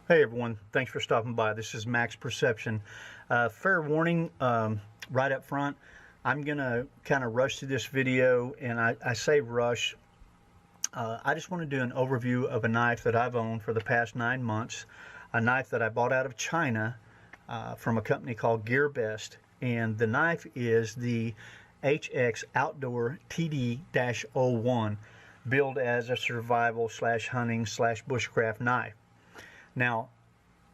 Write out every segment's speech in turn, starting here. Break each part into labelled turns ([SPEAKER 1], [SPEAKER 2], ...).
[SPEAKER 1] Hey everyone, thanks for stopping by. This is Max Perception. Fair warning right up front, I'm going to kind of rush through this video, and I say rush. I just want to do an overview of a knife that I've owned for the past 9 months, a knife that I bought out of China from a company called GearBest, and the knife is the HX Outdoor TD-01, billed as a survival / hunting / bushcraft knife. Now,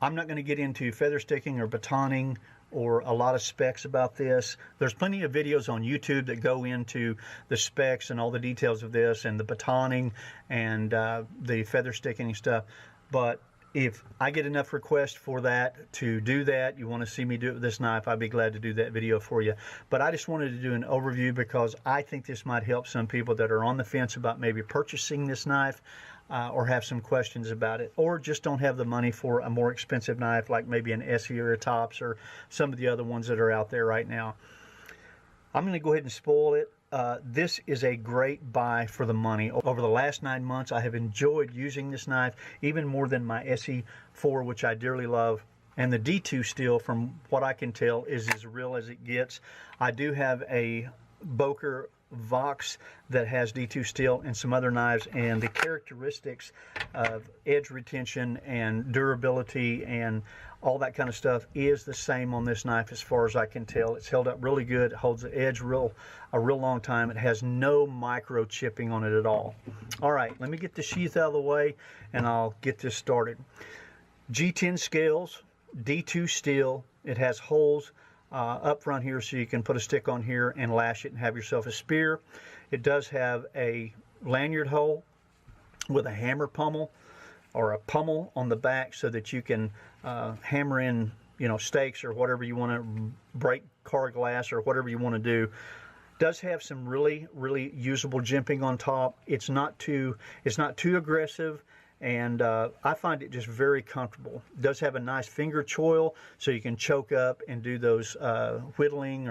[SPEAKER 1] I'm not going to get into feather sticking or batoning or a lot of specs about this. There's plenty of videos on YouTube that go into the specs and all the details of this and the batoning and the feather sticking stuff. But if I get enough requests for that to do that, you want to see me do it with this knife, I'd be glad to do that video for you. But I just wanted to do an overview because I think this might help some people that are on the fence about maybe purchasing this knife or have some questions about it, or just don't have the money for a more expensive knife like maybe an Essie or a Tops or some of the other ones that are out there right now. I'm going to go ahead and spoil it. This is a great buy for the money. Over the last 9 months, I have enjoyed using this knife even more than my SE4, which I dearly love. And the D2 steel, from what I can tell, is as real as it gets. I do have a Boker Vox that has D2 steel and some other knives, and the characteristics of edge retention and durability and all that kind of stuff is the same on this knife as far as I can tell. It's held up really good. It holds the edge a real long time. It has no micro chipping on it at all. All right, let me get the sheath out of the way and I'll get this started. G10 scales, D2 steel. It has holes up front here so you can put a stick on here and lash it and have yourself a spear. It does have a lanyard hole with a hammer pummel or a pummel on the back so that you can hammer in, stakes or whatever you want to, break car glass or whatever you want to do. Does have some really usable jimping on top. It's not too aggressive, and I find it just very comfortable. It does have a nice finger choil so you can choke up and do those whittling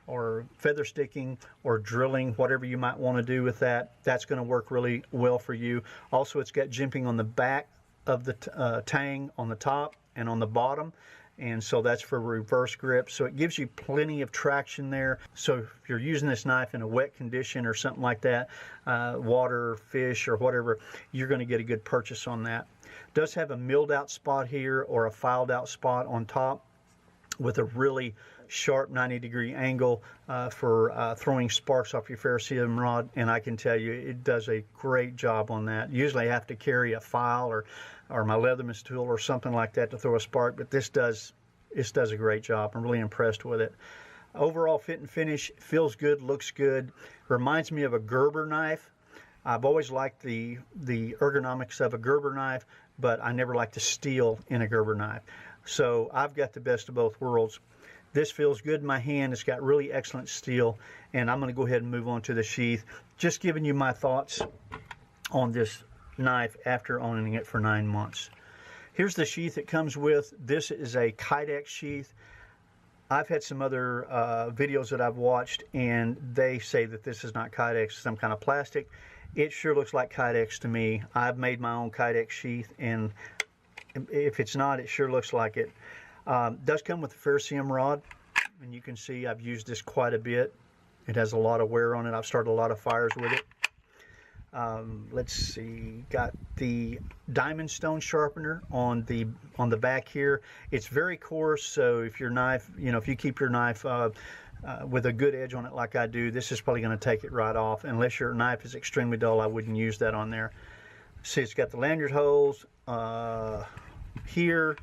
[SPEAKER 1] or feather sticking or drilling, whatever you might want to do with that. That's going to work really well for you. Also, it's got jimping on the back of the tang, on the top and on the bottom, and so that's for reverse grip. So it gives you plenty of traction there. So if you're using this knife in a wet condition or something like that, water, fish, or whatever, you're going to get a good purchase on that. It does have a milled out spot here or a filed out spot on top with a really sharp 90-degree angle for throwing sparks off your ferrocerium rod, and I can tell you it does a great job on that. Usually I have to carry a file or my Leatherman's tool or something like that to throw a spark, but this does a great job. I'm really impressed with it. Overall fit and finish, feels good, looks good, reminds me of a Gerber knife. I've always liked the ergonomics of a Gerber knife, but I never liked the steel in a Gerber knife. So I've got the best of both worlds. This feels good in my hand. It's got really excellent steel, and I'm going to go ahead and move on to the sheath. Just giving you my thoughts on this knife after owning it for 9 months. Here's the sheath it comes with. This is a Kydex sheath. I've had some other videos that I've watched, and they say that this is not Kydex, some kind of plastic. It sure looks like Kydex to me. I've made my own Kydex sheath, and if it's not, it sure looks like it. Does come with a ferrocerium rod, and you can see I've used this quite a bit. It has a lot of wear on it. I've started a lot of fires with it. Let's see, got the diamond stone sharpener on the back here. It's very coarse, so if your knife, if you keep your knife with a good edge on it like I do, this is probably going to take it right off. Unless your knife is extremely dull, I wouldn't use that on there. See, it's got the lanyard holes here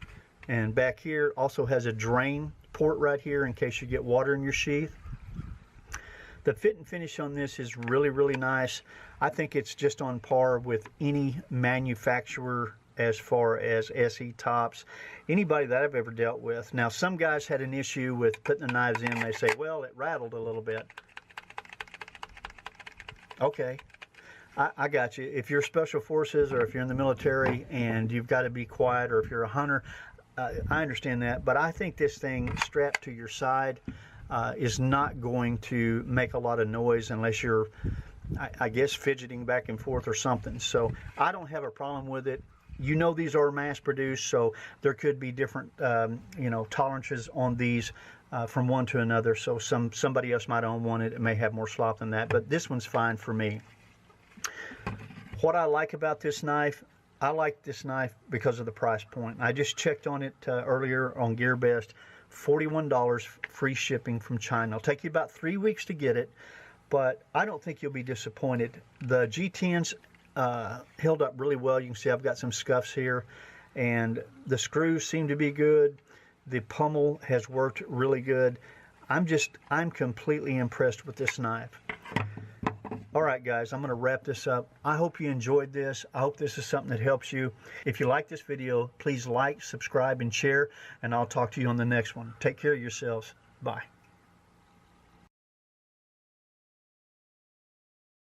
[SPEAKER 1] and back here. Also has a drain port right here in case you get water in your sheath. The fit and finish on this is really nice. I think it's just on par with any manufacturer as far as SE, Tops, anybody that I've ever dealt with. Now, some guys had an issue with putting the knives in. They say, well, it rattled a little bit. Okay, I got you. If you're special forces or if you're in the military and you've got to be quiet, or if you're a hunter, I understand that. But I think this thing strapped to your side is not going to make a lot of noise unless you're, I guess, fidgeting back and forth or something. So I don't have a problem with it. you know these are mass produced, so there could be different you know, tolerances on these from one to another. So somebody else might own one, it may have more slop than that, but this one's fine for me. What I like about this knife, I like this knife because of the price point. I just checked on it earlier on GearBest. $41 free shipping from China. It'll take you about 3 weeks to get it, but I don't think you'll be disappointed. The G10s held up really well. You can see I've got some scuffs here, and the screws seem to be good. The pommel has worked really good. I'm completely impressed with this knife. All right, guys, I'm going to wrap this up. I hope you enjoyed this. I hope this is something that helps you. If you like this video, please like, subscribe, and share, and I'll talk to you on the next one. Take care of yourselves. Bye.